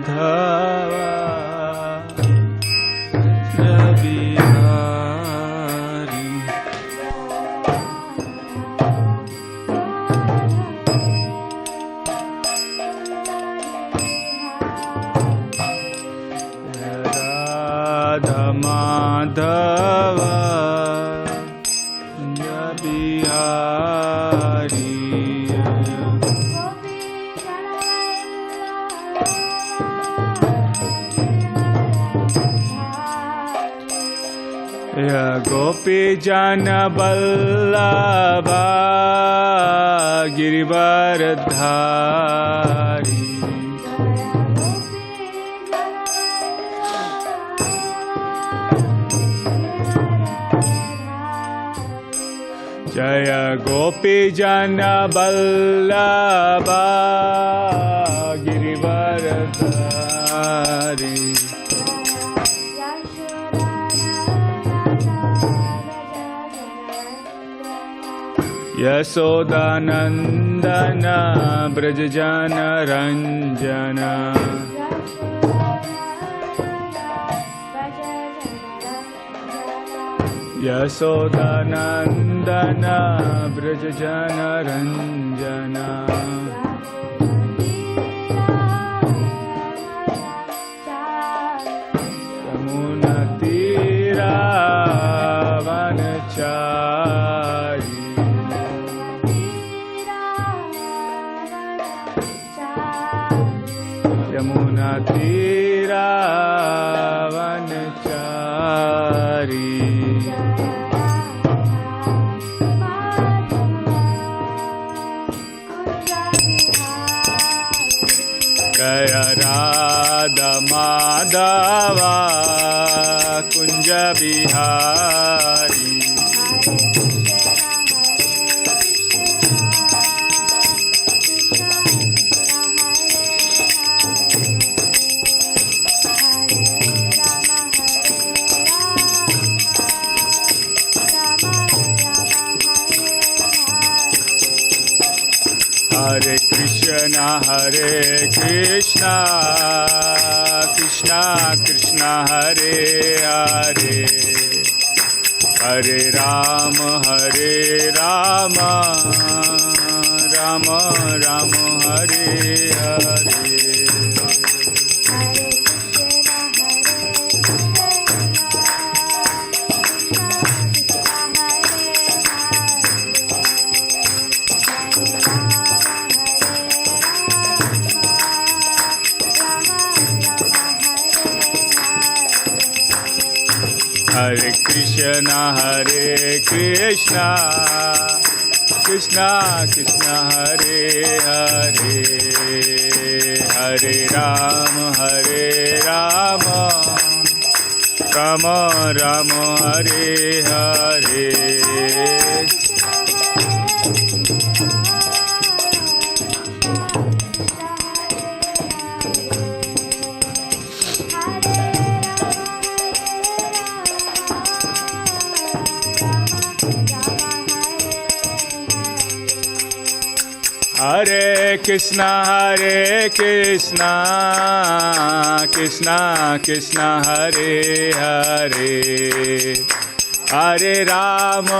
Madhava Bihari. Radha Madhava Bihari. Gopi Jana Vallabha Girivaradhari. Jaya Gopi Jana Vallabha Girivaradhari. Yasodhanandana Brajajana Ranjana. Yasodhanandana Brajajana Ranjana. Yamuna Tira Vanachari. Yamuna Tira Vanachari. Jaya Radha Madhava Kunja Bihari. Hare Krishna Krishna Krishna Hare Hare. Hare Rama Rama Rama Hare Hare. Hare Krishna Krishna Krishna Hare Hare. Hare Rama Rama Rama Hare Hare. Hare Krishna Krishna Krishna Hare Hare. Hare Rama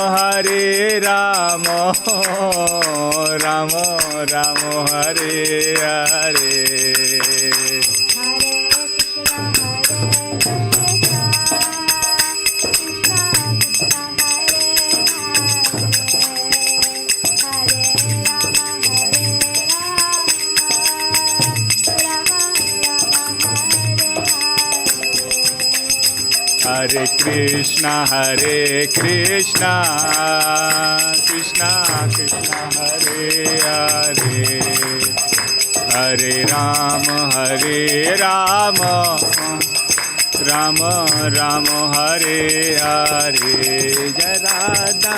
Rama Rama Hare Hare. Hare Krishna Krishna Krishna Hare Hare. Hare Rama Rama Rama Hare Hare. Jai Radha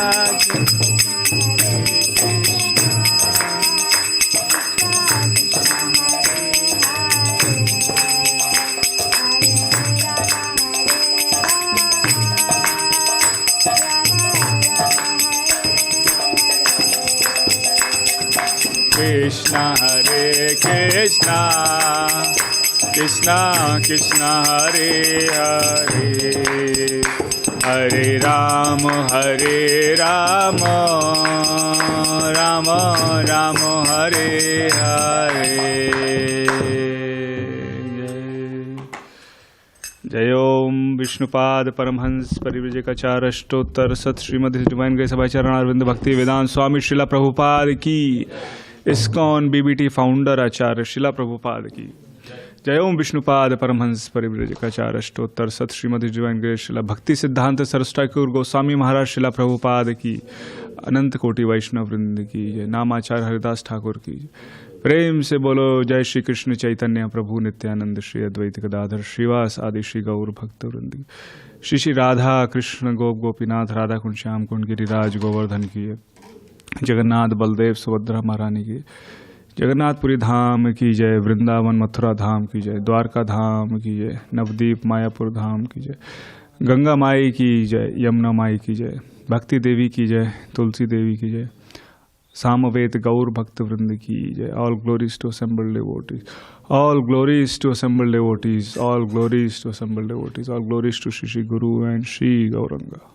Krishna Hare Krishna Krishna Krishna Hare Hare Hare Rama Rama Rama Hare Hare जय ओम विष्णुपाद परमहंस परिव्रजकाचार्योत्तर सत Shrimad divine grace सभा चरण अरविंद भक्ति वेदांत स्वामी श्रीला प्रभुपाद की ISKCON BBT founder आचार्य श्रीला प्रभुपाद की जय ओम विष्णुपाद परमहंस परिव्रजकाचार्योत्तर सत Shrimad divine grace Srila भक्ति सिद्धांत सरस्वती ठाकुर गोस्वामी महाराज श्रीला प्रभुपाद की अनंत कोटि वैष्णव वृंद की जय। नामाचार्य हरिदास ठाकुर की प्रेम से बोलो जय श्री कृष्ण चैतन्य प्रभु नित्यानंद श्री अद्वैत गदाधर श्रीवास आदि श्री गौर भक्त वृंद श्री श्री राधा कृष्ण गोप गोपीनाथ राधा कुंड श्याम कुंड गिरिराज गोवर्धन की जगन्नाथ बलदेव सुभद्रा महारानी की जगन्नाथपुरी धाम की जय। वृंदावन मथुरा धाम की जय। द्वारका धाम की जय। नवदीप मायापुर धाम की जय। गंगा माई की जय। यमुना माई की जय। भक्ति देवी की जय। तुलसी देवी की जय। सामवेद गौर भक्त वृंद की जय। All glories to assembled devotees, all glories to assembled devotees, all glories to assembled devotees, all glories to Shri Shri guru and Shri Gauranga.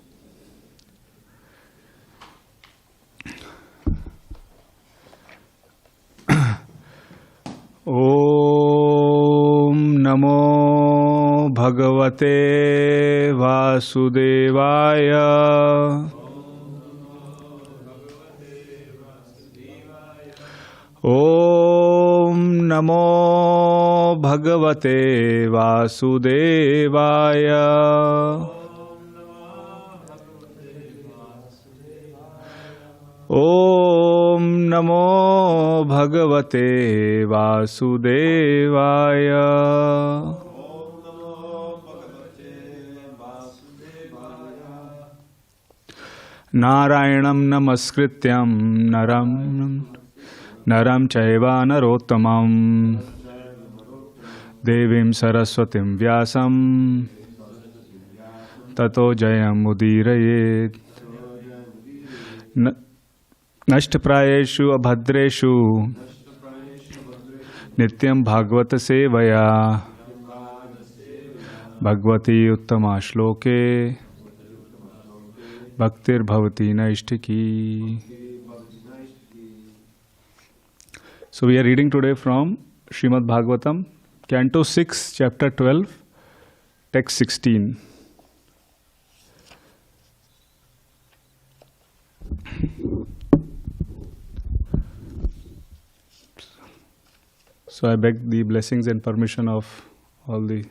ओम नमो भगवते वासुदेवाय। ओम नमो भगवते वासुदेवाय। ओम नमो भगवते वासुदेवाय। नारायणं नमस्कृत्यं नरं चैव नरोत्तमं देवीं सरस्वतीं व्यासं ततो जयमुदीरयेत्। नष्टप्रायेषु अभद्रेषु नित्यं भागवत सेवया भगवती उत्तमा श्लोके भक्तिर्भवती नैष्ठिकी। So we are reading today from Srimad Bhagavatam, Canto 6, Chapter 12, Text 16. So I beg the blessings and permission of all the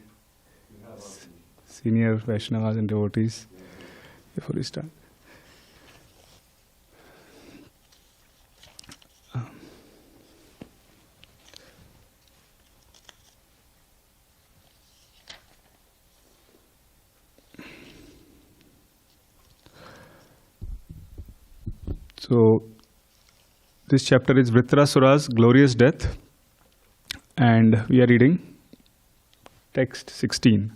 senior Vaishnavas and devotees before we start. So this chapter is Vritrasura's glorious death, and we are reading text 16.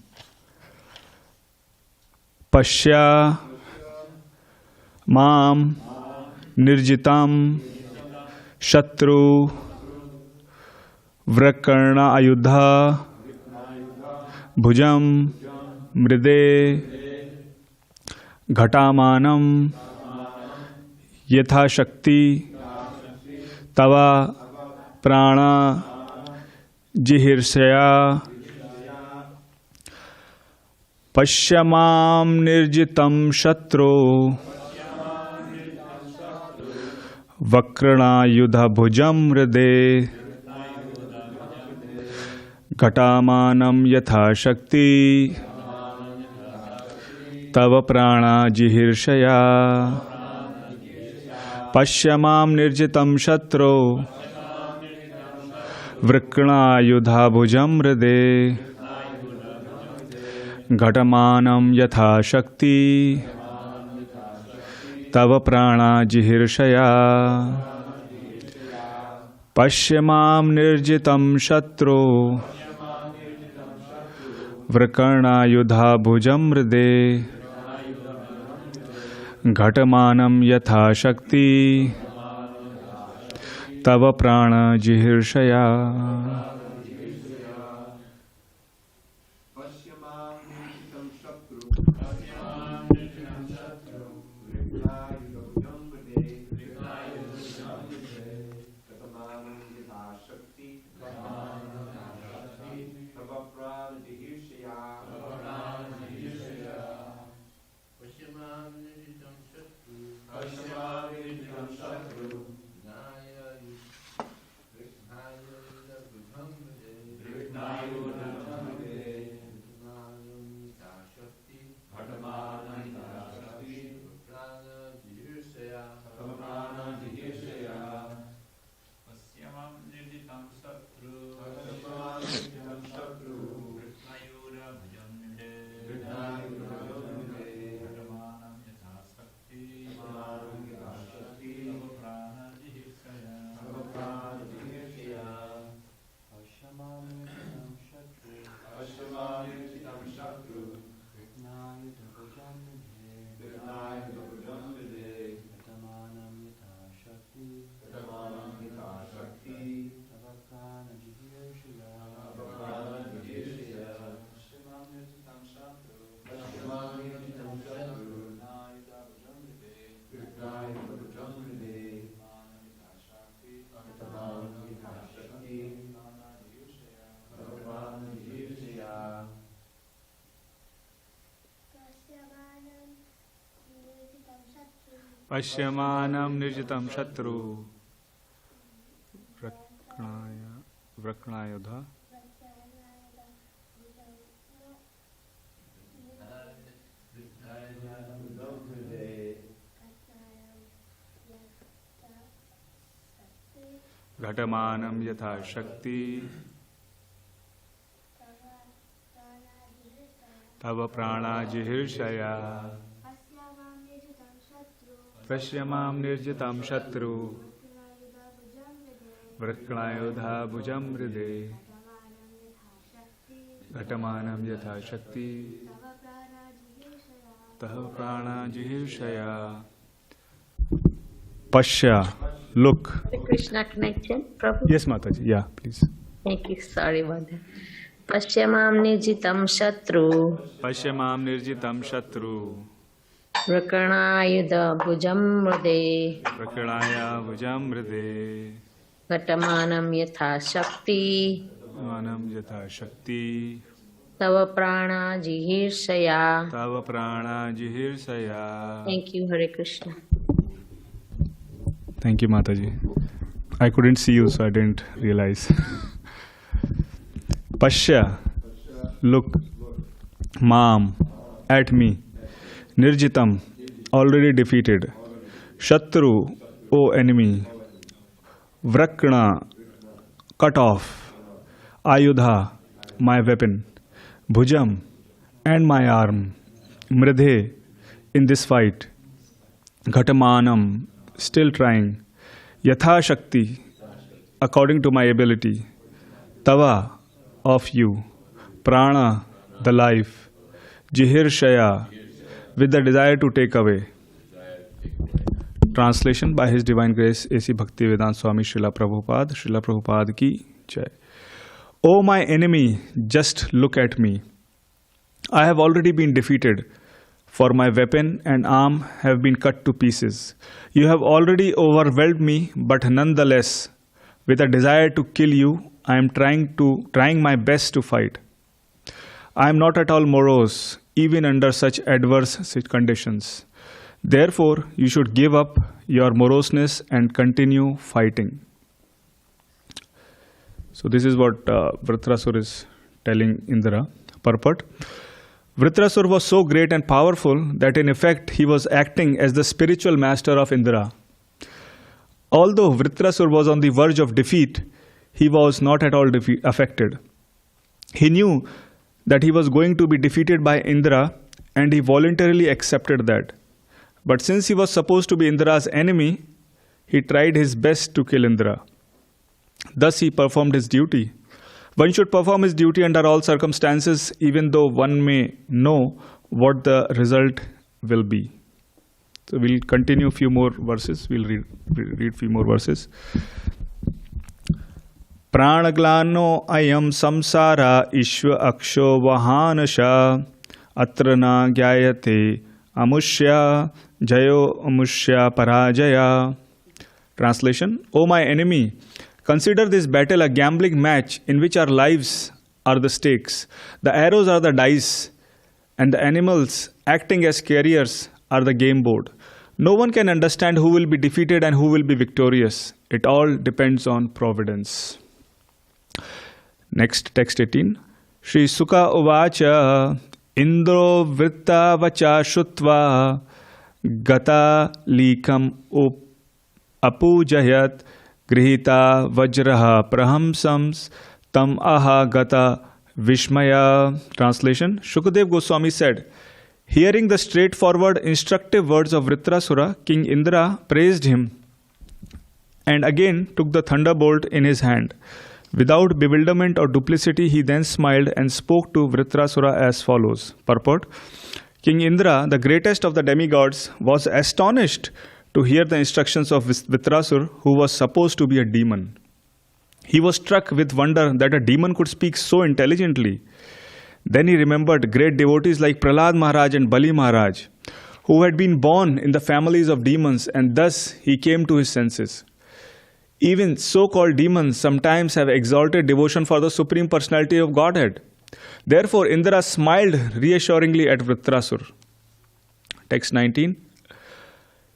Pashya mam nirjitam shatru vrakarna ayudha bhujam mride ghatamanam यथा शक्ति तवा प्राणा जिहिर्षया पश्यमां निर्जितं शत्रो वक्रणायुधभुजं हृदे घटामानं यथा शक्ति तव प्राणा जिहिर्षया पश्यमां निर्जितं शत्रो वृक्णायुधाभुजं हृदे घटमानं यथा शक्ति तव प्राणा जिहिर्षया पश्यमां निर्जितं शत्रो वृक्णायुधाभुजं हृदे घटमानं यथा शक्ति तव प्राण जिहिर्षया। Pashyamanam nirjitam shatru Vraknayodha Ghatamanam yatha shakti Tava prana jihirshaya Pashyamam nirjitam shatru Vraknayodha bhujam hride Ghatamanam yatha shakti Taha prana jihirshaya. Pashya, look. Krishna connection, Prabhu? Yes, Mataji. Yeah, please. Thank you. Sorry about that. Pashyamam nirjitam shatru Pashyamam nirjitam shatru Vrakranayudha bhujam mride Prakranaya bhujam hride Ghatamanam yatha shakti Manam yatha shakti Tava prana jihirshaya. Tava prana jihirsaya. Thank you, Hare Krishna. Thank you, Mataji. I couldn't see you, so I didn't realize. Pashya, look. Mam, at me. Nirjitam, already defeated. Shatru, O enemy. Vrakna, cut off. Ayudha, my weapon. Bhujam, and my arm. Mridhe, in this fight. Ghatamanam, still trying. Yatha Shakti, according to my ability. Tava, of you. Prana, the life. Jihirshaya, with the desire to take away. Translation by His Divine Grace A.C. Bhakti Vedanta Swami Srila Prabhupada ki jai. O my enemy, just look at me. I have already been defeated, for my weapon and arm have been cut to pieces. You have already overwhelmed me, but nonetheless, with a desire to kill you, I am trying my best to fight. I am not at all morose, even under such adverse conditions. Therefore, you should give up your moroseness and continue fighting. So this is what Vritrasura is telling Indra. Purport. Vritrasura was so great and powerful that in effect he was acting as the spiritual master of Indra. Although Vritrasura was on the verge of defeat, he was not at all affected. He knew that he was going to be defeated by Indra and he voluntarily accepted that. But since he was supposed to be Indra's enemy, he tried his best to kill Indra. Thus he performed his duty. One should perform his duty under all circumstances, even though one may know what the result will be. So we'll continue a few more verses. We'll read few more verses. Pranaglano ayam samsara ishva aksho vahanasha atrana gyayate amushya jayo amushya parajaya. Translation. O my enemy, consider this battle a gambling match in which our lives are the stakes, the arrows are the dice, and the animals acting as carriers are the game board. No one can understand who will be defeated and who will be victorious. It all depends on providence. Next, text 18. Shri Sukha Uvacha Indro Vritta Vacha Shutva Gata Likam Apujayat Grihita Vajraha Prahamsams Tam Aha Gata Vishmaya. Translation. Shukadev Goswami said, hearing the straightforward instructive words of Vritrasura, King Indra praised him and again took the thunderbolt in his hand. Without bewilderment or duplicity, he then smiled and spoke to Vritrasura as follows. Purport. King Indra, the greatest of the demigods, was astonished to hear the instructions of Vritrasura, who was supposed to be a demon. He was struck with wonder that a demon could speak so intelligently. Then he remembered great devotees like Prahlad Maharaj and Bali Maharaj, who had been born in the families of demons, and thus he came to his senses. Even so-called demons sometimes have exalted devotion for the Supreme Personality of Godhead. Therefore, Indra smiled reassuringly at Vritrasura. Text 19.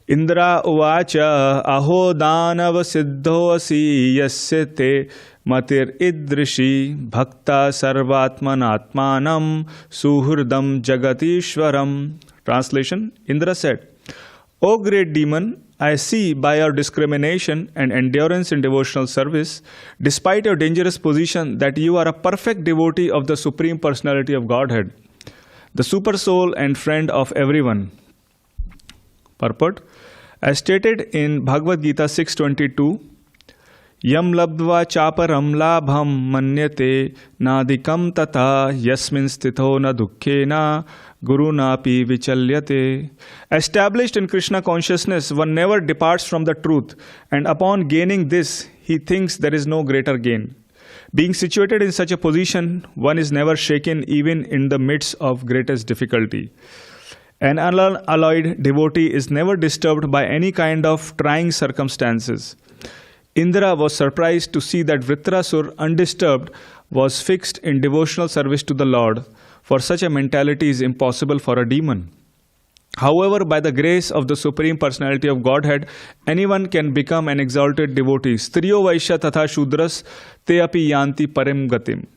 Indra uvacha aho danav siddhoasi yasya te matir idrishi bhakta sarvatmanatmanam suhurdam jagatishwaram. Translation. Indra said, O great demon, I see by your discrimination and endurance in devotional service, despite your dangerous position, that you are a perfect devotee of the Supreme Personality of Godhead, the Super Soul and friend of everyone. Purport. As stated in Bhagavad Gita 6.22, Yam labdva chaparam labham manyate nadikam tata yasmin stitho na dukkhena gurunapi vichalyate. Established in Krishna consciousness, one never departs from the truth, and upon gaining this, he thinks there is no greater gain. Being situated in such a position, one is never shaken even in the midst of greatest difficulty. An unalloyed devotee is never disturbed by any kind of trying circumstances. Indra was surprised to see that Vritrasura, undisturbed, was fixed in devotional service to the Lord, for such a mentality is impossible for a demon. However, by the grace of the Supreme Personality of Godhead, anyone can become an exalted devotee. Striyo Vaishya Tatha Shudras Te Api Yanti Parim Gatim.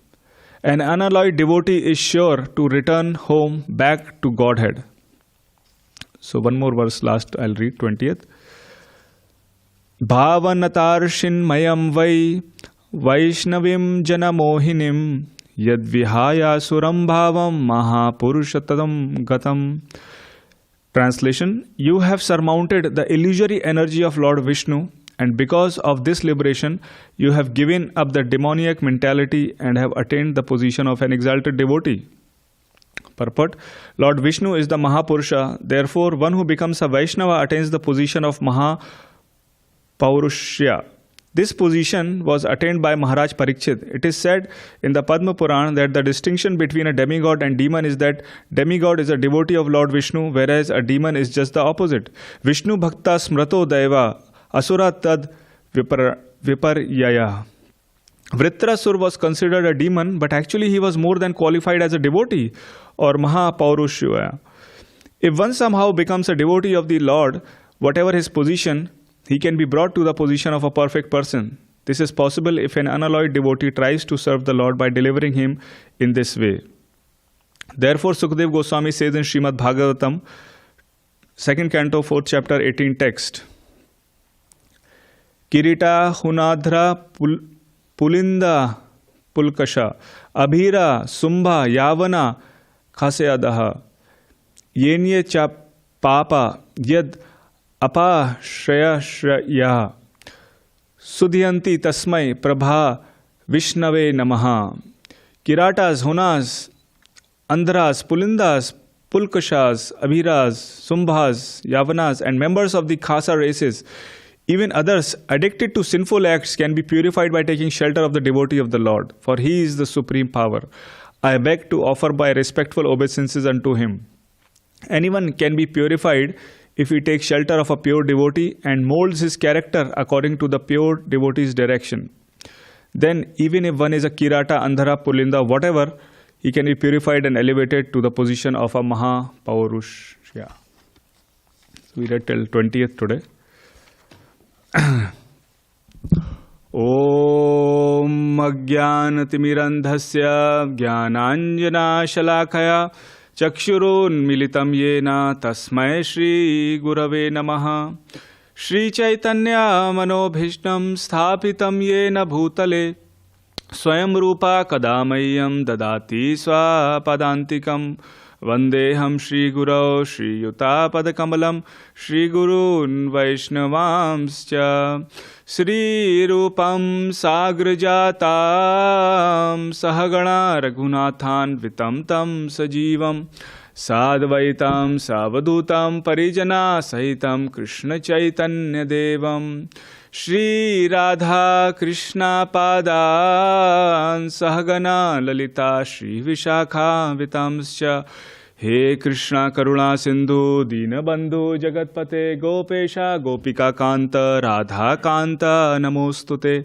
An unalloyed devotee is sure to return home back to Godhead. So one more verse last I'll read, 20th. Bhavanatarshinn mayam vai Vaishnavim janamohinim yadvihaya suram bhavam mahapurushatadam gatam. Translation. You have surmounted the illusory energy of Lord Vishnu, and because of this liberation, you have given up the demoniac mentality and have attained the position of an exalted devotee. Purport. Lord Vishnu is the Mahapurusha. Therefore, one who becomes a Vaishnava attains the position of Mahapaurusha. This position was attained by Maharaj Parikshit. It is said in the Padma Puran that the distinction between a demigod and demon is that demigod is a devotee of Lord Vishnu, whereas a demon is just the opposite. Vishnu Bhakta Smrato Daiva Asura Tad Viparyaya. Vritrasura was considered a demon, but actually he was more than qualified as a devotee or Mahapaurusha. If one somehow becomes a devotee of the Lord, whatever his position, he can be brought to the position of a perfect person. This is possible if an unalloyed devotee tries to serve the Lord by delivering him in this way. Therefore, Sukadev Goswami says in Srimad Bhagavatam, 2nd Canto, 4th Chapter, 18 text, Kirita Hunadhra Pulinda Pulkasha Abhira Sumbha Yavana Khaseyadaha Yenye cha Papa Yad Apa Shraya Shraya Sudhyanti Tasmai Prabha Vishnave Namaha. Kiratas, Hunas, Andhras, Pulindas, Pulkashas, Abhiras, Sumbhas, Yavanas, and members of the Khasa races, even others addicted to sinful acts, can be purified by taking shelter of the devotee of the Lord, for he is the supreme power. I beg to offer my respectful obeisances unto him. Anyone can be purified if he takes shelter of a pure devotee and molds his character according to the pure devotee's direction. Then, even if one is a Kirata, Andhara, Pulinda, whatever, he can be purified and elevated to the position of a Mahapaurusha. We read till 20th today. Om Ajnanatimirandhasya Jnananjanashalakhaya Chakshurunmilitam Yena Tasmai Shri Gurave Namaha. Shri Chaitanya Manobhishtam Sthapitam Yena Bhutale Swayam Rupa Kadamayam Dadati Swapadantikam Vandeham Shri Gurau Shri Yuta Padakamalam Shri Gurun Vaishnavamscha Shri Rupam Sagrajatam Sahagana Raghunathan Vitam Tam Sajivam Sadvaitam Savadutam Parijana Sahitam Krishna Chaitanya Devam Shri Radha Krishna Padan Sahagana Lalita Shri Vishakha Vitamscha He Krishna Karuna Sindhu Dinabandhu Jagatpate Gopesha Gopika Kanta Radha Kanta Namostute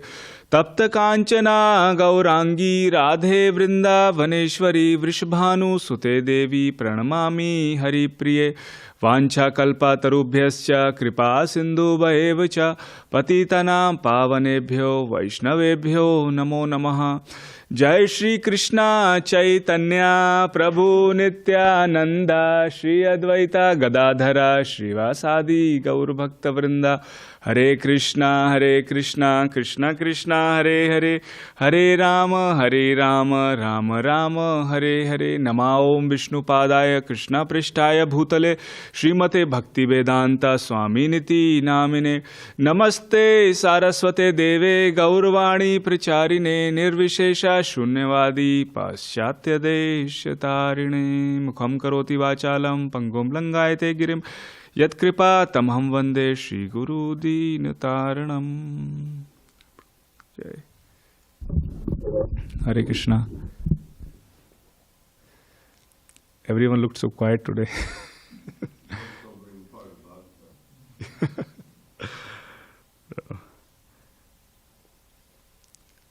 Tapta Kanchana Gaurangi Radhe Vrinda Vaneshwari Vrishabhanu Sute Devi Pranamami Hari Priye Vancha Kalpa Tarubhyascha Kripa Sindhu Vaevacha Patitanam Pavanebhyo Vaishnavebhyo Namo Namaha. Jai Shri Krishna Chaitanya Prabhu Nityananda Shri Advaita Gadadhara Shrivasadi Gaur Bhakta Vrinda Hare Krishna Krishna Krishna Hare Hare Hare Rama Rama Rama Hare Hare Nama Om Vishnu Padaya Krishna Prishtaya Bhutale Srimate Bhakti Vedanta Swami Niti Namine Namaste Saraswate Deve Gaurvani Pracharine Nirvishesha Shunyavadi Paschatya Deshatarine Mukham Karoti Vachalam Pangum Langayate Girim Yat Kripa Tamham Vande Shri Guru Dinataranam. Jai. Hare Krishna. Everyone looked so quiet today.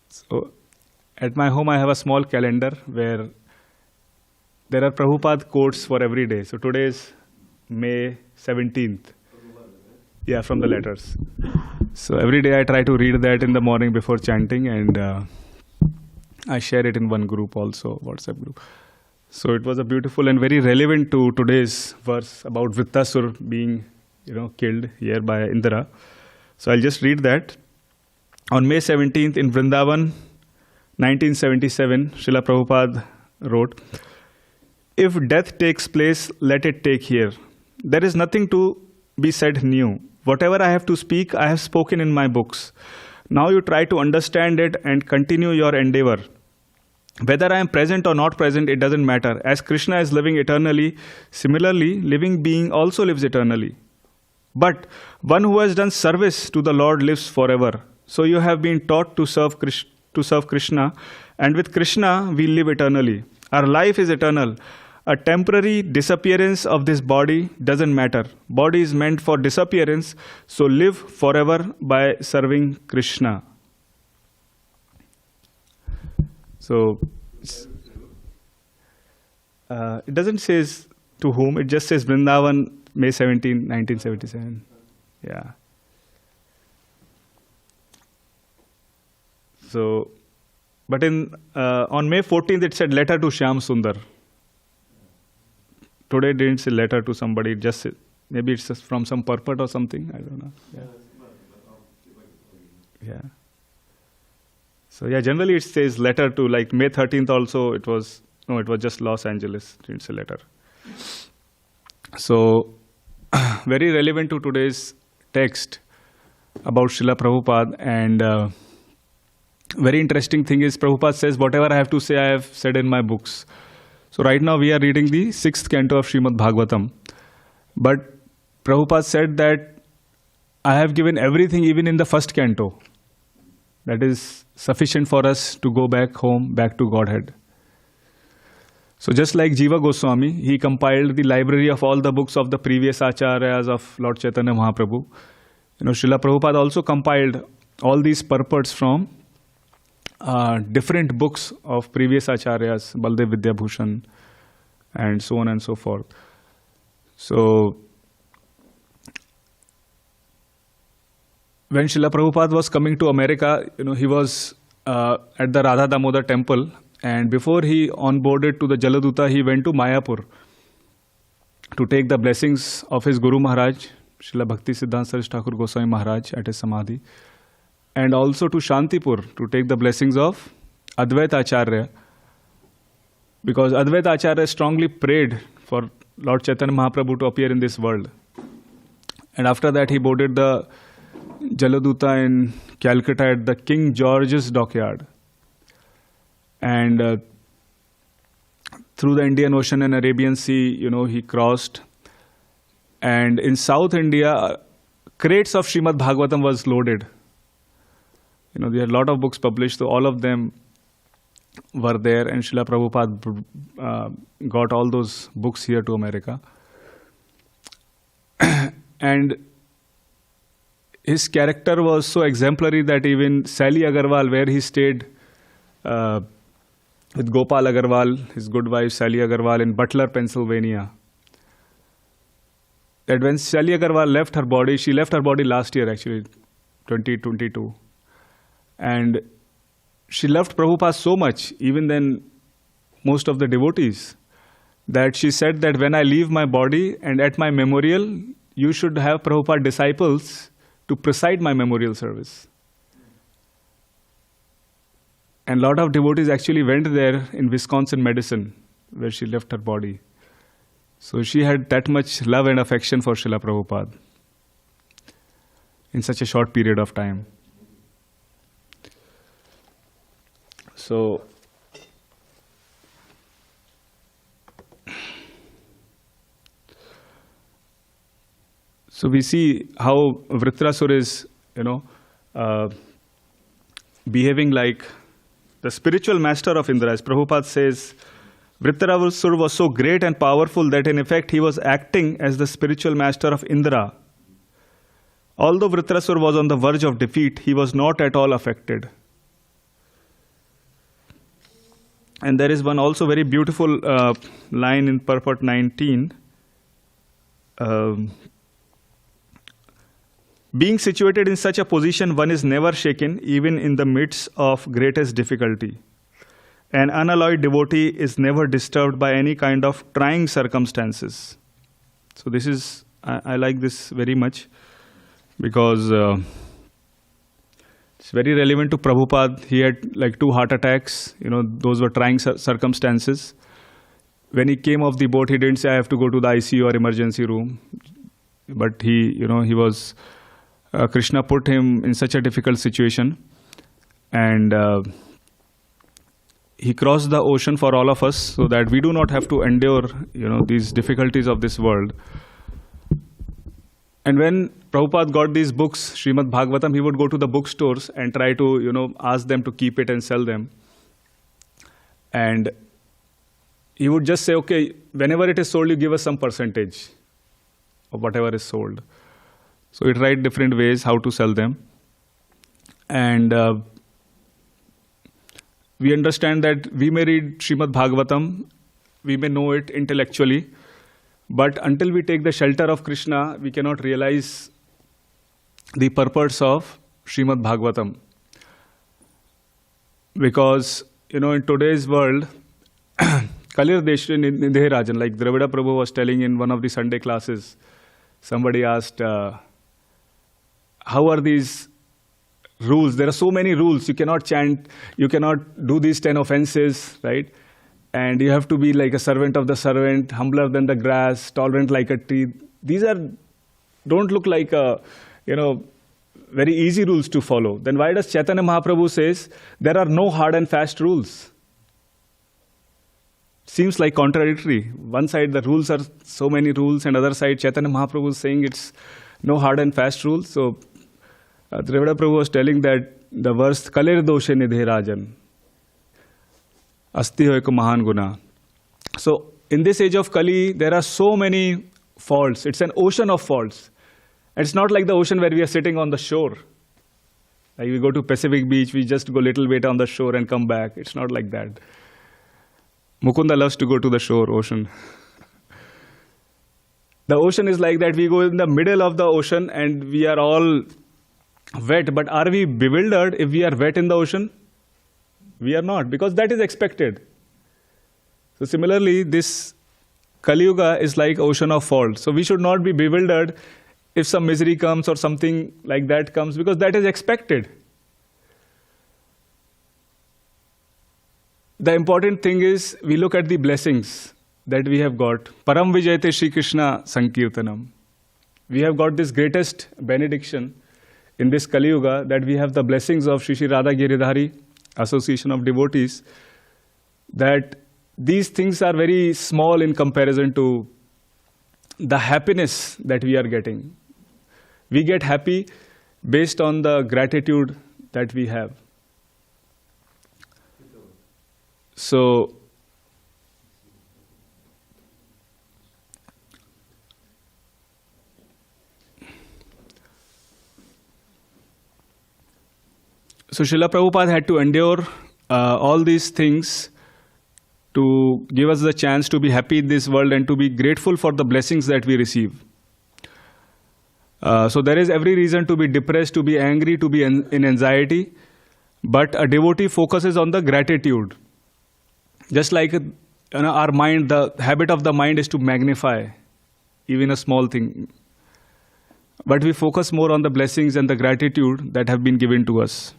So, at my home I have a small calendar where there are Prabhupada quotes for every day. So today is May 17th. Yeah, from the letters. So every day I try to read that in the morning before chanting, and I share it in one group also, WhatsApp group. So it was a beautiful and very relevant to today's verse about Vrittasur being, killed here by Indra. So I'll just read that. On May 17th in Vrindavan, 1977, Srila Prabhupada wrote, "If death takes place, let it take here. There is nothing to be said new. Whatever I have to speak, I have spoken in my books. Now you try to understand it and continue your endeavor. Whether I am present or not present, it doesn't matter. As Krishna is living eternally, similarly, living being also lives eternally. But one who has done service to the Lord lives forever. So you have been taught to serve Krishna, and with Krishna we live eternally. Our life is eternal. A temporary disappearance of this body doesn't matter. Body is meant for disappearance, so live forever by serving Krishna." So it doesn't say to whom, it just says Vrindavan, May 17, 1977. Yeah. So, but on May 14th it said letter to Shyam Sundar. Today it didn't say letter to somebody, it just said, maybe it's just from some purport or something, I don't know. Yeah. So yeah, generally it says letter to, like May 13th also it was just Los Angeles, it didn't say letter. So, very relevant to today's text about Srila Prabhupada, and very interesting thing is Prabhupada says, whatever I have to say, I have said in my books. So right now we are reading the 6th canto of Srimad Bhagavatam. But Prabhupada said that I have given everything even in the 1st canto. That is sufficient for us to go back home, back to Godhead. So just like Jiva Goswami, he compiled the library of all the books of the previous acharyas of Lord Chaitanya Mahaprabhu. Srila Prabhupada also compiled all these purports from different books of previous acharyas, Baldev Vidyabhushan, and so on and so forth. So when Srila Prabhupada was coming to America, he was at the Radha Damodar temple, and before he onboarded to the Jaladuta, he went to Mayapur to take the blessings of his Guru Maharaj, Srila Bhakti Siddhanta Saraswati Thakur Goswami Maharaj at his Samadhi, and also to Shantipur to take the blessings of Advaita Acharya, because Advaita Acharya strongly prayed for Lord Chaitanya Mahaprabhu to appear in this world. And after that he boarded the Jaladuta in Calcutta at the King George's dockyard. And through the Indian Ocean and Arabian Sea, he crossed. And in South India, crates of Srimad Bhagavatam was loaded. There are a lot of books published, so all of them were there, and Srila Prabhupada got all those books here to America. And his character was so exemplary that even Sally Agarwal, where he stayed with Gopal Agarwal, his good wife Sally Agarwal in Butler, Pennsylvania, that when Sally Agarwal left her body, she left her body last year actually, 2022. And she loved Prabhupada so much, even than most of the devotees, that she said that when I leave my body and at my memorial, you should have Prabhupada disciples to preside my memorial service. And a lot of devotees actually went there in Wisconsin, Madison, where she left her body. So she had that much love and affection for Srila Prabhupada in such a short period of time. So we see how Vritrasura is, behaving like the spiritual master of Indra. As Prabhupada says, Vritrasura was so great and powerful that in effect he was acting as the spiritual master of Indra. Although Vritrasura was on the verge of defeat, he was not at all affected. And there is one also very beautiful line in purport 19. Being situated in such a position, one is never shaken, even in the midst of greatest difficulty. An unalloyed devotee is never disturbed by any kind of trying circumstances. So this is, I like this very much, because it's very relevant to Prabhupada. He had like 2 heart attacks. Those were trying circumstances. When he came off the boat, he didn't say, I have to go to the ICU or emergency room. But he was, Krishna put him in such a difficult situation. And he crossed the ocean for all of us so that we do not have to endure, these difficulties of this world. And when Prabhupada got these books, Srimad Bhagavatam, he would go to the bookstores and try to, ask them to keep it and sell them. And he would just say, okay, whenever it is sold, you give us some percentage of whatever is sold. So he tried different ways how to sell them. And we understand that we may read Srimad Bhagavatam, we may know it intellectually, but until we take the shelter of Krishna, we cannot realize the purpose of Srimad Bhagavatam. Because, in today's world, Kalir Deshri Nidhe Rajan, like Dravida Prabhu was telling in one of the Sunday classes, somebody asked, how are these rules? There are so many rules. You cannot chant, you cannot do these 10 offenses, right? And you have to be like a servant of the servant, humbler than the grass, tolerant like a tree. These don't look like very easy rules to follow. Then why does Chaitanya Mahaprabhu says there are no hard and fast rules? Seems like contradictory. One side the rules are so many rules, and other side Chaitanya Mahaprabhu is saying it's no hard and fast rules. So Dravida Prabhu was telling that the verse Kalir Doshe Nidhe Rajan Asti Hoy Ko Mahan Guna. So in this age of Kali, there are so many faults. It's an ocean of faults. It's not like the ocean where we are sitting on the shore. Like we go to Pacific Beach, we just go little bit on the shore and come back. It's not like that. Mukunda loves to go to the shore, ocean. The ocean is like that. We go in the middle of the ocean and we are all wet, but are we bewildered if we are wet in the ocean? We are not, because that is expected. So similarly, this Kali Yuga is like ocean of fault. So we should not be bewildered if some misery comes or something like that comes, because that is expected. The important thing is we look at the blessings that we have got. Param Vijayate Shri Krishna Sankirtanam. We have got this greatest benediction in this Kali Yuga, that we have the blessings of Shri Shri Radha Giridhari Association of Devotees, that these things are very small in comparison to the happiness that we are getting. We get happy based on the gratitude that we have. So, Srila Prabhupada had to endure all these things to give us the chance to be happy in this world and to be grateful for the blessings that we receive. So there is every reason to be depressed, to be angry, to be in anxiety, but a devotee focuses on the gratitude. Just like our mind, the habit of the mind is to magnify even a small thing. But we focus more on the blessings and the gratitude that have been given to us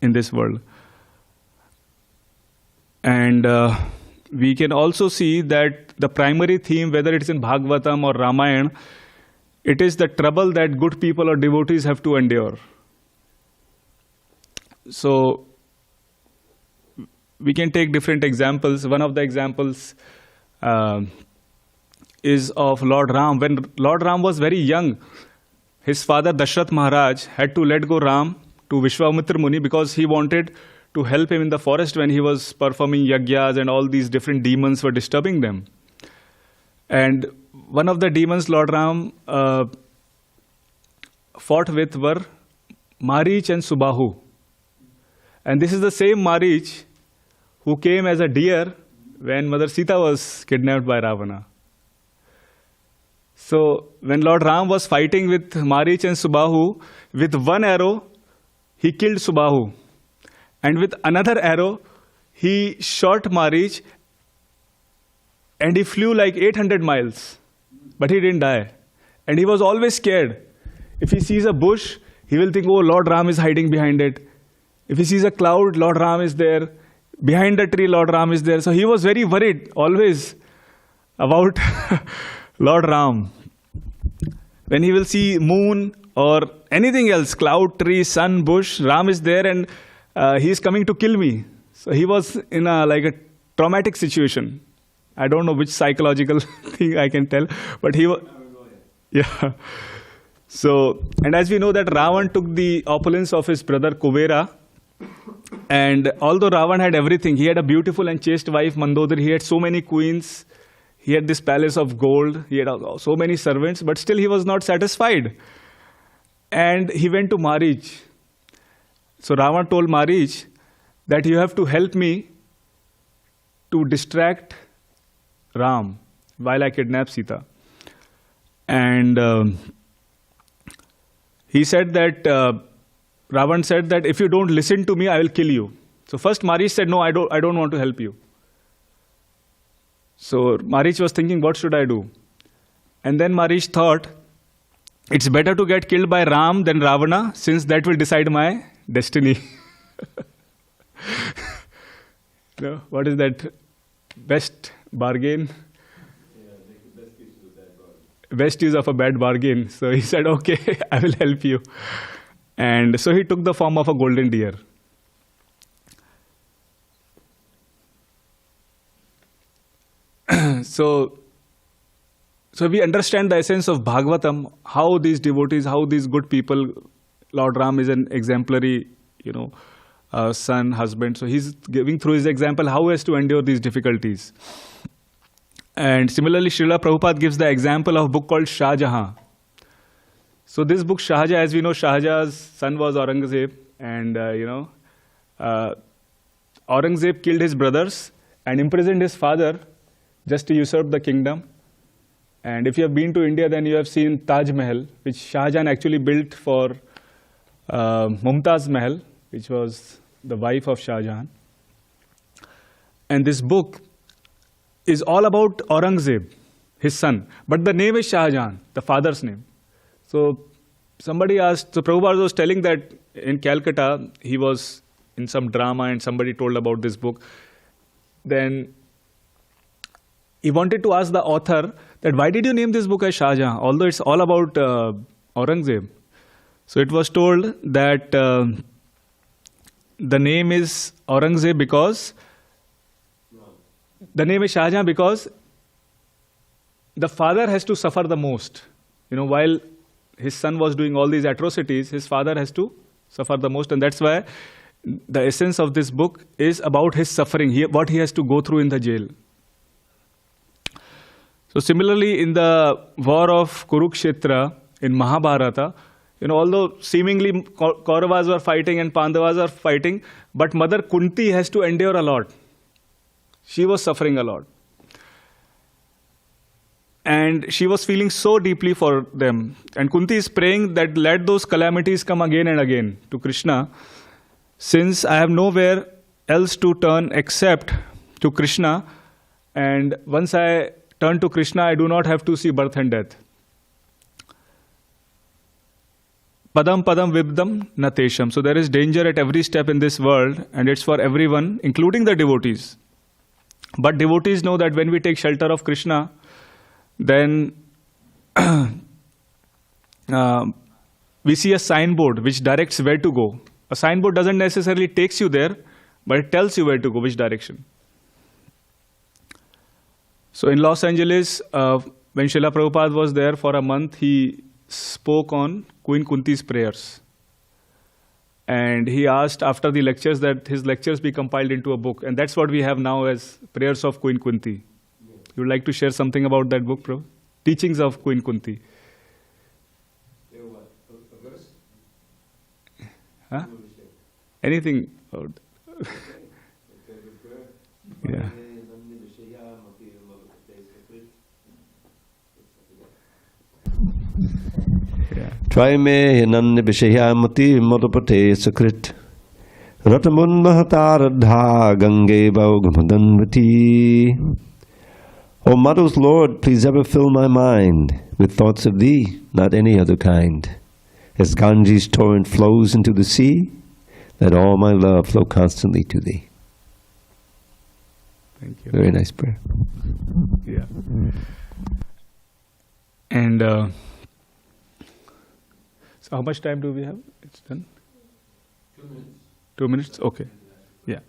in this world. And we can also see that the primary theme, whether it's in Bhagavatam or Ramayana, it is the trouble that good people or devotees have to endure. So we can take different examples. One of the examples is of Lord Ram. When Lord Ram was very young, his father Dashrath Maharaj had to let go Ram to Vishwamitra Muni because he wanted to help him in the forest when he was performing yagyas and all these different demons were disturbing them. And one of the demons Lord Ram fought with were Marich and Subahu. And this is the same Marich who came as a deer when Mother Sita was kidnapped by Ravana. So when Lord Ram was fighting with Marich and Subahu, with one arrow, he killed Subahu. And with another arrow, he shot Marich and he flew like 800 miles. But he didn't die. And he was always scared. If he sees a bush, he will think, oh, Lord Ram is hiding behind it. If he sees a cloud, Lord Ram is there. Behind the tree, Lord Ram is there. So he was very worried always about Lord Ram. When he will see moon or anything else, cloud, tree, sun, bush, Ram is there and he is coming to kill me. So he was in like a traumatic situation. I don't know which psychological thing I can tell, but he was, yeah. So, and as we know that Ravan took the opulence of his brother Kuvera, and although Ravan had everything, he had a beautiful and chaste wife Mandodari, he had so many queens, he had this palace of gold, he had so many servants, but still he was not satisfied. And he went to Marich. So Ravan told Marich that you have to help me to distract Ram while I kidnap Sita. And he said that, Ravan said that if you don't listen to me, I will kill you. So first Marich said, no, I don't want to help you. So Marich was thinking, what should I do? And then Marich thought, it's better to get killed by Ram than Ravana, since that will decide my destiny. No, what is that? Best bargain? Best use of a bad bargain. So he said, okay, I will help you. And so he took the form of a golden deer. So we understand the essence of Bhagavatam, how these devotees, how these good people, Lord Ram is an exemplary, son, husband. So he's giving through his example how he has to endure these difficulties. And similarly, Srila Prabhupada gives the example of a book called Shah Jahan. So this book, Shah Jahan, as we know, Shah Jahan's son was Aurangzeb. And, Aurangzeb killed his brothers and imprisoned his father just to usurp the kingdom. And if you have been to India, then you have seen Taj Mahal, which Shah Jahan actually built for Mumtaz Mahal, which was the wife of Shah Jahan. And this book is all about Aurangzeb, his son. But the name is Shah Jahan, the father's name. So somebody asked, so Prabhupada was telling that in Calcutta, he was in some drama and somebody told about this book. Then he wanted to ask the author that why did you name this book as Shah Jahan, although it's all about Aurangzeb. So it was told that the name is Aurangzeb because the name is Shah Jahan because the father has to suffer the most. You know, while his son was doing all these atrocities, his father has to suffer the most, and that's why the essence of this book is about his suffering, what he has to go through in the jail. So similarly, in the war of Kurukshetra in Mahabharata, you know, although seemingly Kauravas were fighting and Pandavas are fighting, but Mother Kunti has to endure a lot. She was suffering a lot. And she was feeling so deeply for them. And Kunti is praying that let those calamities come again and again to Krishna, since I have nowhere else to turn except to Krishna. And once I turn to Krishna, I do not have to see birth and death. Padam padam vibdam natesham. So there is danger at every step in this world, and it's for everyone, including the devotees. But devotees know that when we take shelter of Krishna, then we see a signboard which directs where to go. A signboard doesn't necessarily takes you there, but it tells you where to go, which direction. So in Los Angeles, when Srila Prabhupada was there for a month, he spoke on Queen Kunti's prayers. And he asked after the lectures that his lectures be compiled into a book. And that's what we have now as Prayers of Queen Kunti. You would like to share something about that book, Prabhu? Teachings of Queen Kunti. Huh? Anything? Yeah. Try me hinanya vishayamati madhupate sakrit Ratamun mahataradha gange baugamadhanvati. O Madhu's Lord, please ever fill my mind with thoughts of Thee, not any other kind. As Ganges torrent flows into the sea, let all my love flow constantly to Thee. Thank you. Very nice prayer. Yeah. And so how much time do we have? It's done? 2 minutes. 2 minutes? Okay. Yeah.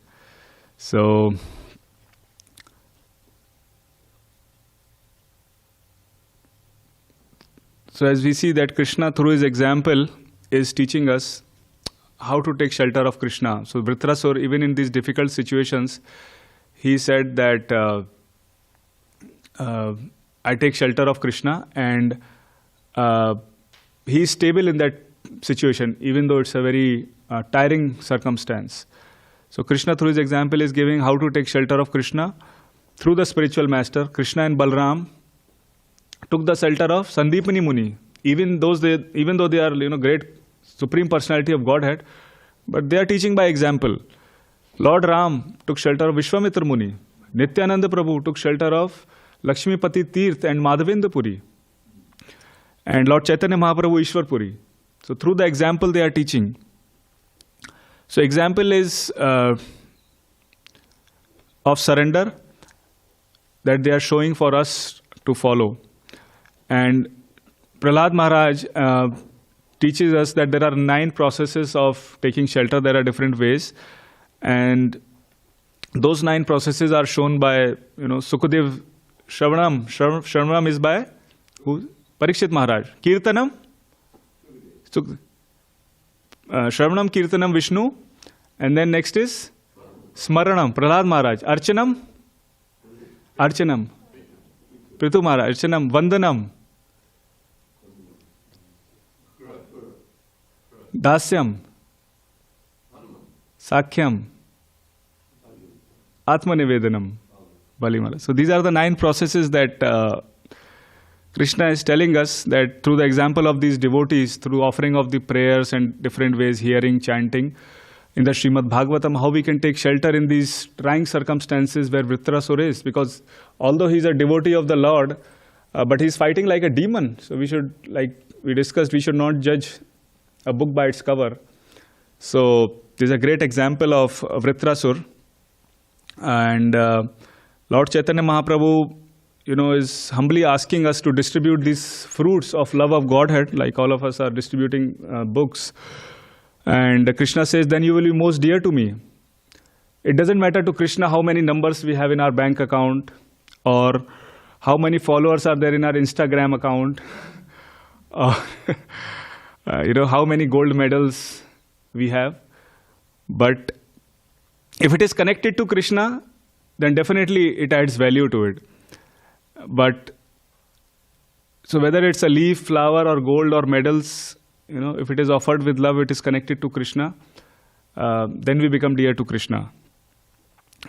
So as we see that Krishna through his example is teaching us how to take shelter of Krishna. So Vritrasur, even in these difficult situations, he said that I take shelter of Krishna, and he is stable in that situation, even though it's a very tiring circumstance. So Krishna through his example is giving how to take shelter of Krishna through the spiritual master. Krishna and Balram took the shelter of Sandipani Muni, even though they are great supreme personality of Godhead, but they are teaching by example. Lord Ram took shelter of Vishwamitra Muni. Nityananda Prabhu took shelter of Lakshmipati Tirth and Madhavendra Puri. And Lord Chaitanya Mahaprabhu Ishwar Puri. So through the example they are teaching. So example is of surrender that they are showing for us to follow. And Prahlad Maharaj teaches us that there are 9 processes of taking shelter. There are different ways. And those 9 processes are shown by, Sukadev Shravanam. Shravanam is by who? Parikshit Maharaj. Kirtanam? Shravanam, Kirtanam, Vishnu. And then next is Smaranam, Prahlad Maharaj. Archanam? Archanam. Prithu Maharaj. Archanam. Vandanam. Dasyam. Sakhyam. Atmanivedanam. Balimala. So these are the 9 processes that Krishna is telling us that through the example of these devotees, through offering of the prayers and different ways, hearing, chanting, in the Srimad Bhagavatam, how we can take shelter in these trying circumstances where Vritrasura is. Because although he's a devotee of the Lord, but he's fighting like a demon. So we should, like we discussed, we should not judge a book by its cover. So there's a great example of Vritrasura. And Lord Chaitanya Mahaprabhu, is humbly asking us to distribute these fruits of love of Godhead, like all of us are distributing books. And Krishna says, then you will be most dear to me. It doesn't matter to Krishna how many numbers we have in our bank account, or how many followers are there in our Instagram account, or how many gold medals we have. But if it is connected to Krishna, then definitely it adds value to it. But so whether it's a leaf, flower, or gold, or medals, if it is offered with love, it is connected to Krishna, then we become dear to Krishna.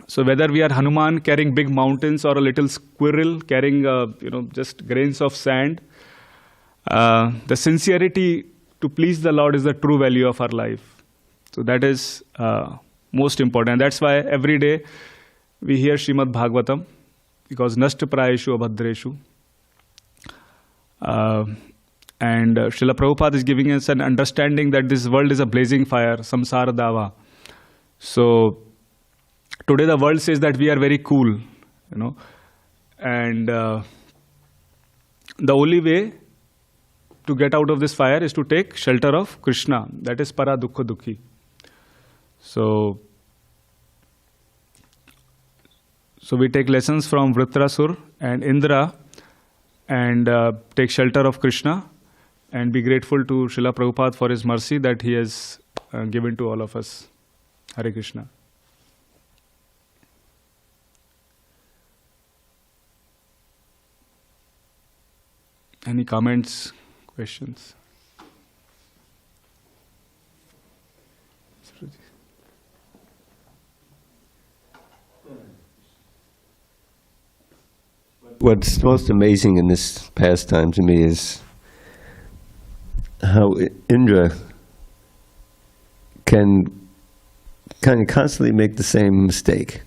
So whether we are Hanuman carrying big mountains, or a little squirrel carrying just grains of sand, the sincerity to please the Lord is the true value of our life. So that is most important. And that's why every day we hear Srimad Bhagavatam, because Nashta Prayeshu Abhadreshu. And Srila Prabhupada is giving us an understanding that this world is a blazing fire, samsara dava. So today the world says that we are very cool, and the only way to get out of this fire is to take shelter of Krishna. That is para dukkha dukhi. So we take lessons from Vritrasura and Indra, and take shelter of Krishna, and be grateful to Srila Prabhupada for his mercy that he has given to all of us. Hare Krishna. Any comments, questions? What's most amazing in this pastime to me is how Indra can kind of constantly make the same mistake.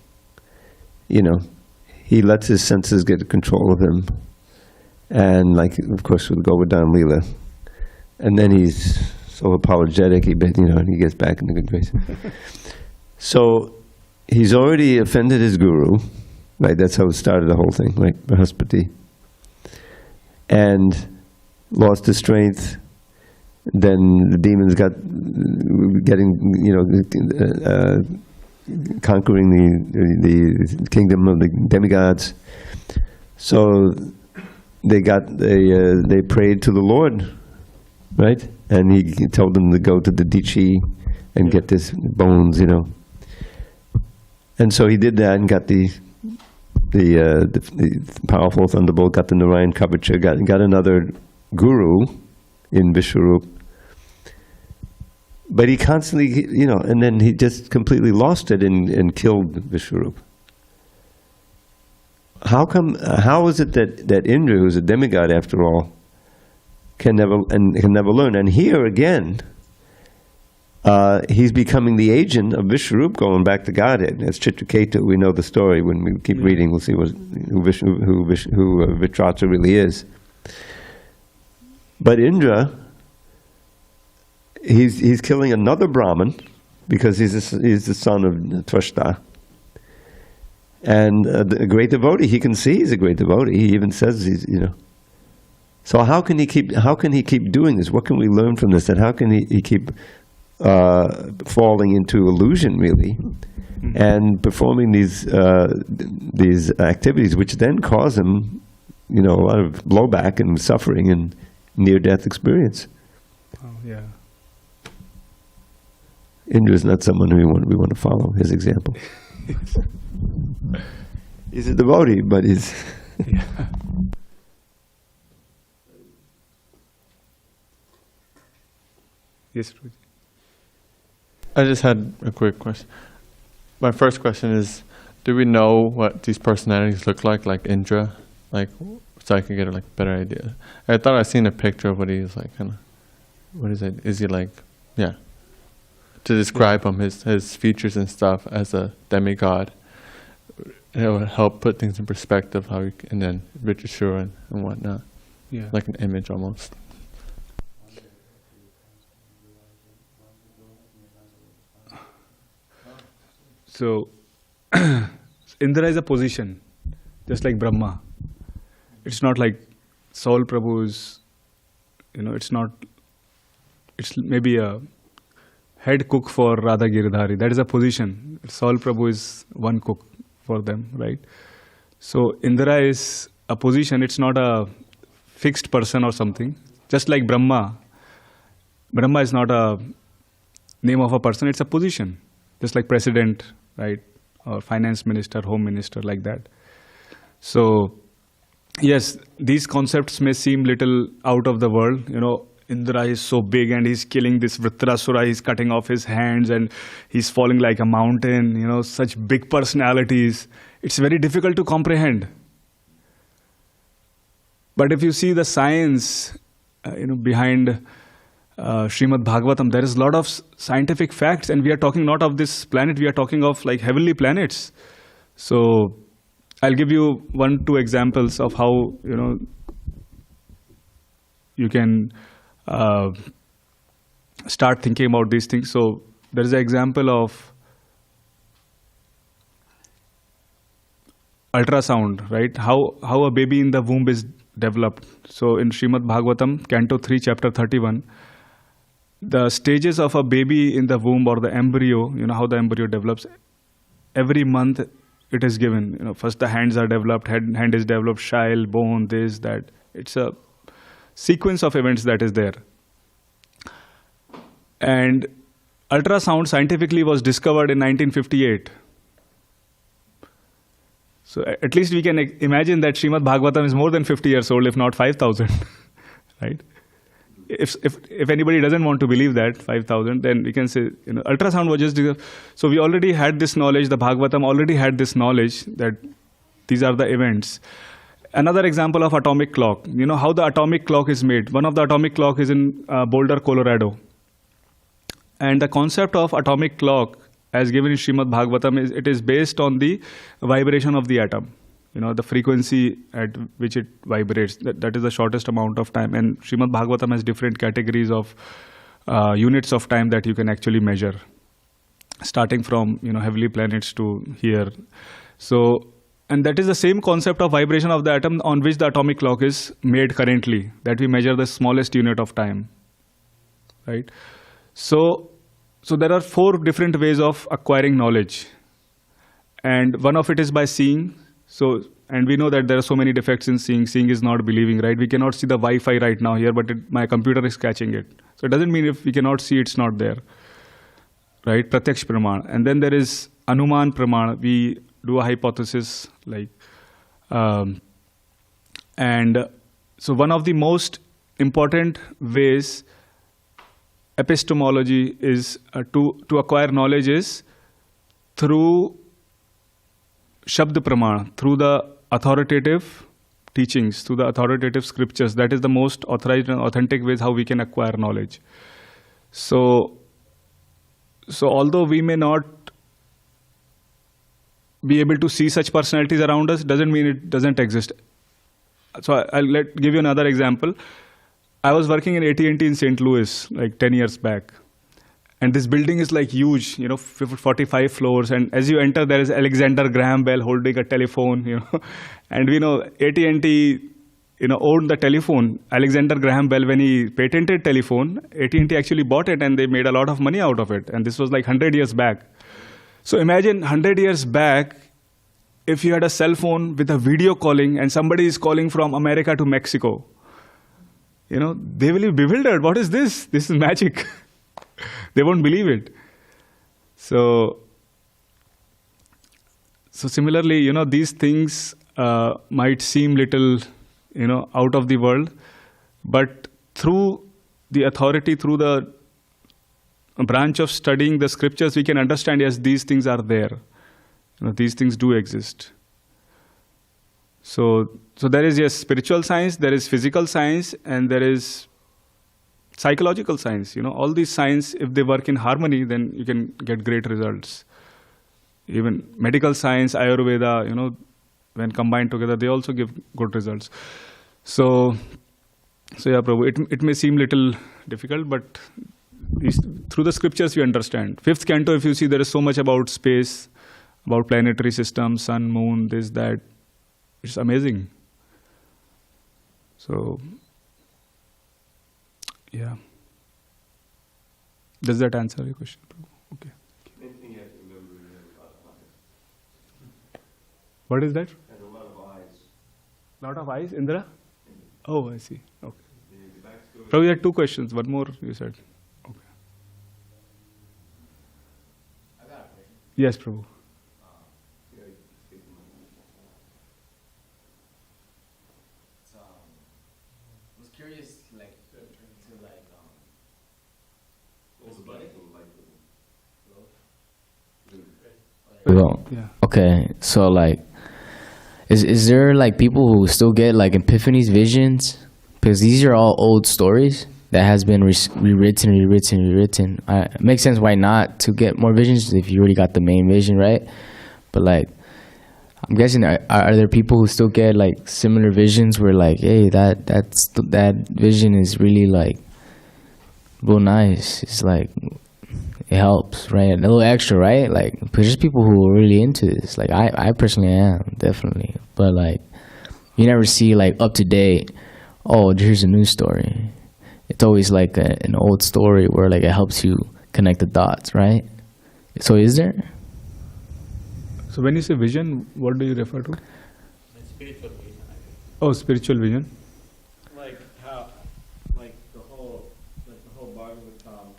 He lets his senses get control of him. And of course, with Govardhan Leela. And then he's so apologetic, he gets back in the good grace. So he's already offended his guru. Right, that's how it started the whole thing, right? Brahaspati. And lost his strength. Then the demons conquering the kingdom of the demigods. So they prayed to the Lord, right? And he told them to go to the Dichi and get his bones, And so he did that and got the powerful thunderbolt, got the Narayan Kavacha, got another guru in Vishwarup. But he constantly, and then he just completely lost it and killed Vishwarup. How is it that Indra, who's a demigod after all, can never learn? And here again, he's becoming the agent of Vishwarup, going back to Godhead. That's Chitraketu. We know the story. When we keep reading, we'll see who Vritrasura really is. But Indra, he's killing another Brahmin because he's the son of Tvashta. And a great devotee. He can see he's a great devotee. He even says he's, So how can he keep doing this? What can we learn from this? And how can he keep falling into illusion, really, and performing these activities, which then cause him, a lot of blowback and suffering and near-death experience. Oh, yeah. Indra is not someone we want to follow his example. He's a devotee, but he's. Yeah. Yes, Ruji. I just had a quick question. My first question is, do we know what these personalities look like Indra? so I could get a better idea. I thought I seen a picture of what he is like, kind of. What is it? Is he like, yeah? To describe him, his features and stuff as a demigod, it would help put things in perspective. How he, and then Richashura and whatnot, like an image almost. So, Indra is a position, just like Brahma. It's not like Saul Prabhu is, it's not, it's maybe a head cook for Radha Giridhari. That is a position. Saul Prabhu is one cook for them, right? So, Indra is a position, it's not a fixed person or something. Just like Brahma. Brahma is not a name of a person, it's a position. Just like president, right? Or finance minister, home minister, like that. So, yes, these concepts may seem little out of the world. Indra is so big and he's killing this Vritrasura, he's cutting off his hands and he's falling like a mountain, such big personalities. It's very difficult to comprehend. But if you see the science, behind Srimad Bhagavatam, there is a lot of scientific facts, and we are talking not of this planet, we are talking of like heavenly planets. So I'll give you 1-2 examples of how you can start thinking about these things. So there is an example of ultrasound, right? How a baby in the womb is developed. So in Srimad Bhagavatam, Canto 3, Chapter 31, the stages of a baby in the womb or the embryo, how the embryo develops, every month it is given. First the hands are developed, hand is developed, child, bone, this, that. It's a sequence of events that is there. And ultrasound scientifically was discovered in 1958. So at least we can imagine that Srimad Bhagavatam is more than 50 years old, if not 5,000, right? If anybody doesn't want to believe that, 5,000, then we can say, ultrasound was just... So we already had this knowledge, the Bhagavatam already had this knowledge that these are the events. Another example of atomic clock. How the atomic clock is made. One of the atomic clock is in Boulder, Colorado. And the concept of atomic clock, as given in Srimad Bhagavatam, it is based on the vibration of the atom. The frequency at which it vibrates. That is the shortest amount of time. And Srimad Bhagavatam has different categories of units of time that you can actually measure. Starting from, heavenly planets to here. So, and that is the same concept of vibration of the atom on which the atomic clock is made currently. That we measure the smallest unit of time. Right? So there are 4 different ways of acquiring knowledge. And one of it is by seeing. So, and we know that there are so many defects in seeing. Seeing is not believing, right? We cannot see the Wi-Fi right now here, but my computer is catching it. So it doesn't mean if we cannot see, it's not there, right? Pratyaksh Praman. And then there is Anuman Praman. We do a hypothesis, like, and so one of the most important ways epistemology is to acquire knowledge is through Shabd Pramana, through the authoritative teachings, through the authoritative scriptures. That is the most authorized and authentic ways how we can acquire knowledge. So although we may not be able to see such personalities around us, doesn't mean it doesn't exist. So I'll give you another example. I was working in AT&T in St. Louis like 10 years back. And this building is like huge, 45 floors. And as you enter, there is Alexander Graham Bell holding a telephone, And we know AT&T, owned the telephone. Alexander Graham Bell, when he patented telephone, AT&T actually bought it and they made a lot of money out of it. And this was like 100 years back. So imagine 100 years back, if you had a cell phone with a video calling and somebody is calling from America to Mexico, they will be bewildered. What is this? This is magic. They won't believe it. So similarly, these things might seem little, out of the world, but through the authority, through the branch of studying the scriptures, we can understand, yes, these things are there. These things do exist. So there is, yes, spiritual science, there is physical science, and there is psychological science. All these science, if they work in harmony, then you can get great results. Even medical science, Ayurveda, when combined together, they also give good results. So yeah, Prabhu, it may seem little difficult, but through the scriptures we understand. Fifth canto, if you see, there is so much about space, about planetary systems, sun, moon, this, that. It's amazing. So, yeah. Does that answer your question, Prabhu? Okay. What is that? And a lot of eyes. Lot of eyes, Indra? Oh, I see. Okay. Prabhu, you had two questions. One more you said. Okay. I got a question. Yes, Prabhu. I was curious, like, to like, Well, Yeah. okay, so like, is there like people who still get like epiphanies, visions? Because these are all old stories that has been rewritten. It makes sense why not to get more visions if you already got the main vision, right? But like, I'm guessing, are there people who still get like similar visions where like, hey, that vision is really like real nice. It's like, it helps, right? A little extra, right? Like, but there's people who are really into this. Like, I personally am, definitely. But like, you never see like up to date, oh, here's a new story. It's always like an old story where like it helps you connect the dots, right? So is there? So when you say vision, what do you refer to? Spiritual vision, I think. Oh, spiritual vision. Like how, like the whole Bhagavatam,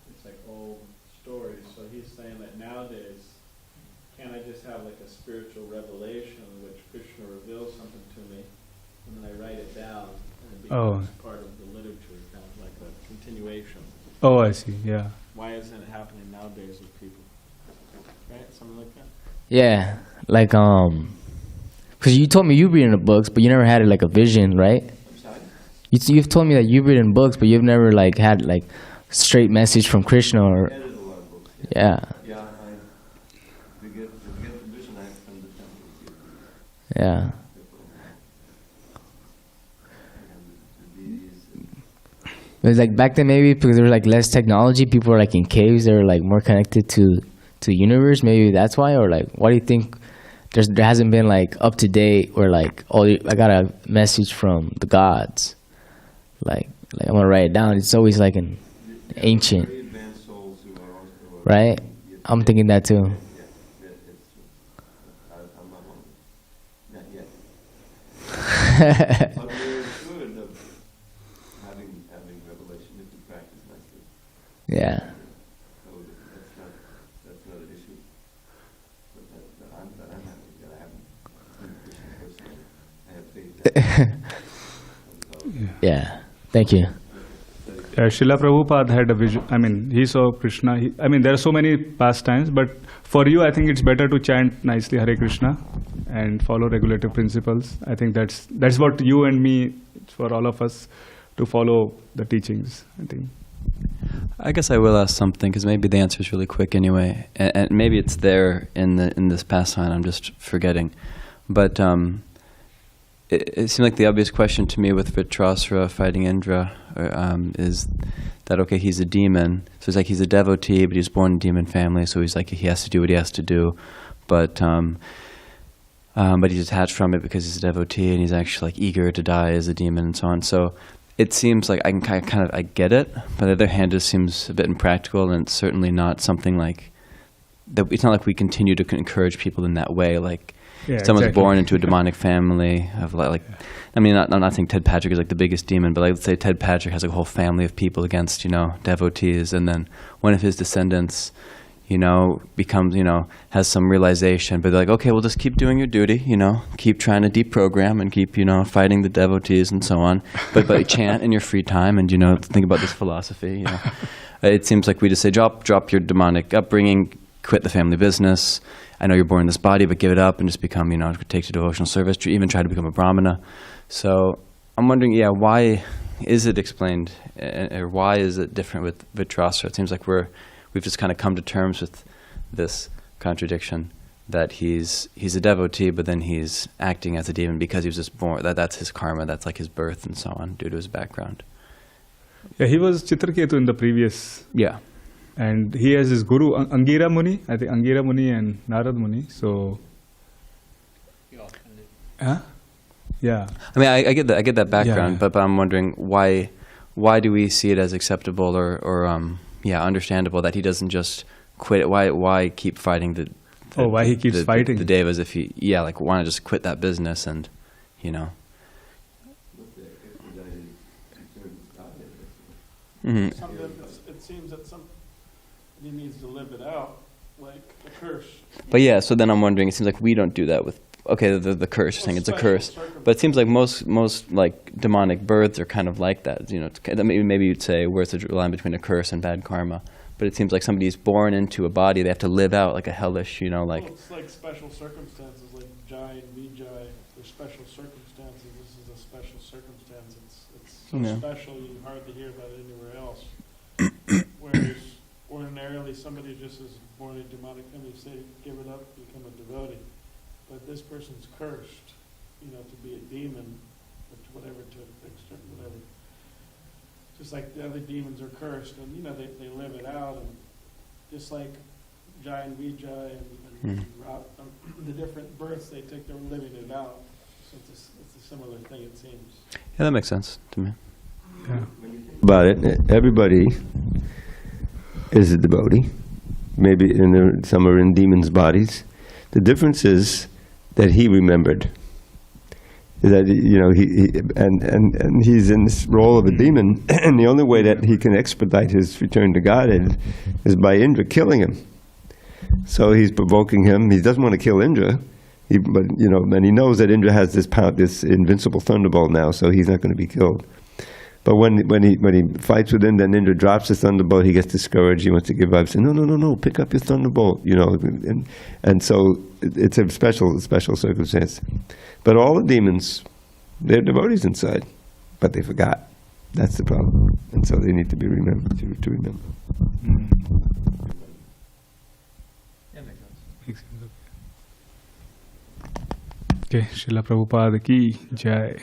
it's like old stories. So he's saying that nowadays, can't I just have like a spiritual revelation in which Krishna reveals something to me, and then I write it down, and it becomes part of the literature, kind of like a continuation. Oh, I see. Yeah. Why isn't it happening nowadays with people? Right, something like that. Yeah, like because you told me you've read in the books, but you never had like a vision, right? You've told me that you've read in books, but you've never like had like straight message from Krishna or. Edited a lot of books. Yeah. Yeah, to get the vision, I have to come to temple. Yeah. It was like back then maybe because there was like less technology, people were like in caves, they were like more connected to the universe. Maybe that's why, or like, why do you think there hasn't been like up to date or like, oh, I got a message from the gods, like I'm gonna write it down. It's always like an ancient, Very advanced souls who are also, right? I'm thinking that too. Yeah, it's true. I'm not one. Not yet. But we're good of having revelation if we practice nicely. Yeah. So that's not an issue. But that I'm happy that I haven't been Krishna personally. I have faith. Yeah. Thank you. Srila Prabhupada had a vision. I mean, he saw Krishna. There are so many pastimes, but for you, I think it's better to chant nicely Hare Krishna and follow regulative principles. I think that's what you and me, for all of us, to follow the teachings, I think. I guess I will ask something because maybe the answer is really quick anyway, and maybe it's there in this pastime. I'm just forgetting, but it seemed like the obvious question to me with Vritrasura fighting Indra is that okay, he's a demon, so it's like he's a devotee, but he's born in a demon family, so he's like he has to do what he has to do, but he's attached from it because he's a devotee and he's actually like eager to die as a demon and so on. So it seems like I get it, but on the other hand, it seems a bit impractical, and it's certainly not something like that. It's not like we continue to encourage people in that way. Like someone's born into a demonic family of like I'm not saying Ted Patrick is like the biggest demon, but like, let's say Ted Patrick has like a whole family of people against devotees, and then one of his descendants becomes, has some realization, but they're like, okay, well, just keep doing your duty, keep trying to deprogram and keep, fighting the devotees and so on, but chant in your free time and, think about this philosophy, It seems like we just say, drop your demonic upbringing, quit the family business. I know you're born in this body, but give it up and just become, take to devotional service, to even try to become a brahmana. So I'm wondering, why is it explained, or why is it different with Vitrasra? It seems like we've just kind of come to terms with this contradiction, that he's a devotee, but then he's acting as a demon because he was just born. That's his karma. That's like his birth and so on, due to his background. Yeah, he was Chitraketu in the previous. Yeah. And he has his guru, Angira Muni, I think Angira Muni and Narad Muni. So, huh? Yeah. I mean, I get that background, Yeah. but I'm wondering why do we see it as acceptable or understandable that he doesn't just quit it? Why keep fighting why he keeps fighting the devas if he want to just quit that business and Mm-hmm. It seems that he needs to live it out, like a curse. But so then I'm wondering, it seems like we don't do that with, the curse, you're saying it's a curse. But it seems like most like demonic births are kind of like that. Maybe you'd say, where's the line between a curse and bad karma? But it seems like somebody's born into a body, they have to live out like a hellish, Well, it's like special circumstances, like Jai and Vijay. There's special circumstances. This is a special circumstance. It's so special you hardly hear about it anywhere else. Whereas ordinarily somebody just is born in demonic family, you say give it up, become a devotee. But this person's cursed, to be a demon, whatever. Just like the other demons are cursed, and they live it out, and just like Jai and Vijay and the different births they take, they're living it out. So it's a similar thing, it seems. Yeah, that makes sense to me. Yeah. About it, everybody is a devotee. Maybe some are in demons' bodies. The difference is that he remembered. That and he's in this role of a demon, and the only way that he can expedite his return to Godhead is by Indra killing him. So he's provoking him. He doesn't want to kill Indra, and he knows that Indra has this invincible thunderbolt now, so he's not going to be killed. But when he fights with Indra, and Indra drops his thunderbolt, he gets discouraged. He wants to give up. Say, no, pick up your thunderbolt. And so it's a special circumstance. But all the demons, they're devotees inside, but they forgot. That's the problem, and so they need to be remembered to remember. Okay, Srila Prabhupada ki Jai.